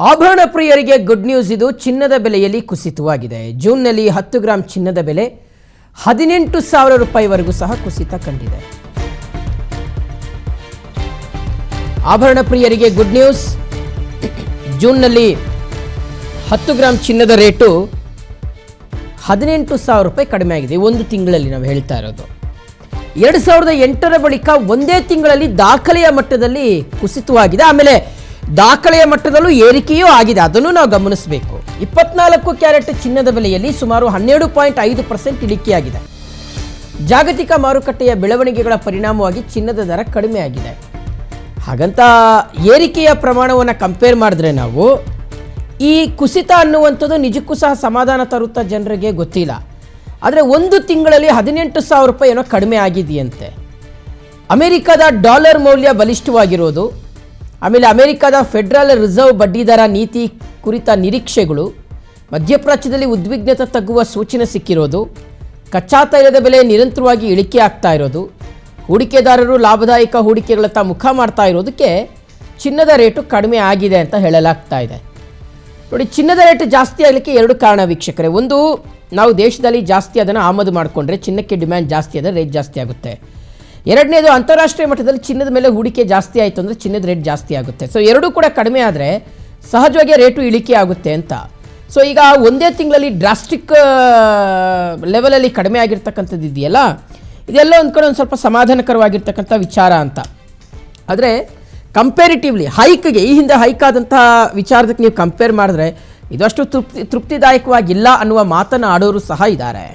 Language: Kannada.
ಆಭರಣ ಪ್ರಿಯರಿಗೆ ಗುಡ್ ನ್ಯೂಸ್. ಇದು ಚಿನ್ನದ ಬೆಲೆಯಲ್ಲಿ ಕುಸಿತವಾಗಿದೆ. ಜೂನ್ನಲ್ಲಿ 10 ಗ್ರಾಂ ಚಿನ್ನದ ಬೆಲೆ 18,000 ರೂಪಾಯಿವರೆಗೂ ಸಹ ಕುಸಿತ ಕಂಡಿದೆ. ಆಭರಣ ಪ್ರಿಯರಿಗೆ ಗುಡ್ ನ್ಯೂಸ್. ಜೂನ್ನಲ್ಲಿ 10 ಗ್ರಾಂ ಚಿನ್ನದ ರೇಟು 18,000 ರೂಪಾಯಿ ಕಡಿಮೆ ಆಗಿದೆ. ಒಂದು ತಿಂಗಳಲ್ಲಿ ನಾವು ಹೇಳ್ತಾ ಇರೋದು. 2008ರ ಬಳಿಕ ಒಂದೇ ತಿಂಗಳಲ್ಲಿ ದಾಖಲೆಯ ಮಟ್ಟದಲ್ಲಿ ಕುಸಿತವಾಗಿದೆ. ಆಮೇಲೆ ದಾಖಲೆಯ ಮಟ್ಟದಲ್ಲೂ ಏರಿಕೆಯೂ ಆಗಿದೆ. ಅದನ್ನು ನಾವು ಗಮನಿಸಬೇಕು. 24 ಕ್ಯಾರೆಟ್ ಚಿನ್ನದ ಬೆಲೆಯಲ್ಲಿ ಸುಮಾರು 12.5% ಇಳಿಕೆಯಾಗಿದೆ. ಜಾಗತಿಕ ಮಾರುಕಟ್ಟೆಯ ಬೆಳವಣಿಗೆಗಳ ಪರಿಣಾಮವಾಗಿ ಚಿನ್ನದ ದರ ಕಡಿಮೆ ಆಗಿದೆ. ಹಾಗಂತ ಏರಿಕೆಯ ಪ್ರಮಾಣವನ್ನು ಕಂಪೇರ್ ಮಾಡಿದ್ರೆ ನಾವು ಈ ಕುಸಿತ ಅನ್ನುವಂಥದ್ದು ನಿಜಕ್ಕೂ ಸಹ ಸಮಾಧಾನ ತರುತ್ತಾ ಜನರಿಗೆ ಗೊತ್ತಿಲ್ಲ. ಆದರೆ ಒಂದು ತಿಂಗಳಲ್ಲಿ 18,000 ರೂಪಾಯಿ ಏನೋ ಕಡಿಮೆ ಆಗಿದೆಯಂತೆ. ಅಮೆರಿಕದ ಡಾಲರ್ ಮೌಲ್ಯ ಬಲಿಷ್ಠವಾಗಿರೋದು, ಆಮೇಲೆ ಅಮೆರಿಕದ ಫೆಡರಲ್ ರಿಸರ್ವ್ ಬಡ್ಡಿದರ ನೀತಿ ಕುರಿತ ನಿರೀಕ್ಷೆಗಳು, ಮಧ್ಯಪ್ರಾಚ್ಯದಲ್ಲಿ ಉದ್ವಿಗ್ನತೆ ತಗ್ಗುವ ಸೂಚನೆ ಸಿಕ್ಕಿರೋದು, ಕಚ್ಚಾ ತೈಲದ ಬೆಲೆ ನಿರಂತರವಾಗಿ ಇಳಿಕೆ ಆಗ್ತಾ ಇರೋದು, ಹೂಡಿಕೆದಾರರು ಲಾಭದಾಯಕ ಹೂಡಿಕೆಗಳತ್ತ ಮುಖ ಮಾಡ್ತಾ ಇರೋದಕ್ಕೆ ಚಿನ್ನದ ರೇಟು ಕಡಿಮೆ ಆಗಿದೆ ಅಂತ ಹೇಳಲಾಗ್ತಾ ಇದೆ. ನೋಡಿ, ಚಿನ್ನದ ರೇಟ್ ಜಾಸ್ತಿ ಆಗಲಿಕ್ಕೆ ಎರಡು ಕಾರಣ ವೀಕ್ಷಕರೇ. ಒಂದು, ನಾವು ದೇಶದಲ್ಲಿ ಜಾಸ್ತಿ ಅದನ್ನು ಆಮದು ಮಾಡಿಕೊಂಡ್ರೆ ಚಿನ್ನಕ್ಕೆ ಡಿಮ್ಯಾಂಡ್ ಜಾಸ್ತಿ ಆದರೆ ರೇಟ್ ಜಾಸ್ತಿ ಆಗುತ್ತೆ. ಎರಡನೇದು, ಅಂತಾರಾಷ್ಟ್ರೀಯ ಮಟ್ಟದಲ್ಲಿ ಚಿನ್ನದ ಮೇಲೆ ಹೂಡಿಕೆ ಜಾಸ್ತಿ ಆಯಿತು ಅಂದರೆ ಚಿನ್ನದ ರೇಟ್ ಜಾಸ್ತಿ ಆಗುತ್ತೆ. ಸೊ ಎರಡೂ ಕೂಡ ಕಡಿಮೆ ಆದರೆ ಸಹಜವಾಗಿ ರೇಟು ಇಳಿಕೆ ಆಗುತ್ತೆ ಅಂತ. ಸೊ ಈಗ ಒಂದೇ ತಿಂಗಳಲ್ಲಿ ಡ್ರಾಸ್ಟಿಕ್ ಲೆವೆಲಲ್ಲಿ ಕಡಿಮೆ ಆಗಿರ್ತಕ್ಕಂಥದ್ದು ಇದೆಯಲ್ಲ, ಇದೆಲ್ಲ ಒಂದು ಕಡೆ ಒಂದು ಸ್ವಲ್ಪ ಸಮಾಧಾನಕರವಾಗಿರ್ತಕ್ಕಂಥ ವಿಚಾರ ಅಂತ. ಆದರೆ ಕಂಪೇರಿಟಿವ್ಲಿ ಹೈಕ್ಗೆ, ಈ ಹಿಂದೆ ಹೈಕ್ ಆದಂಥ ವಿಚಾರದಕ್ಕೆ ನೀವು ಕಂಪೇರ್ ಮಾಡಿದ್ರೆ ಇದಷ್ಟು ತೃಪ್ತಿದಾಯಕವಾಗಿಲ್ಲ ಅನ್ನುವ ಮಾತನ್ನು ಆಡೋರು ಸಹ ಇದ್ದಾರೆ.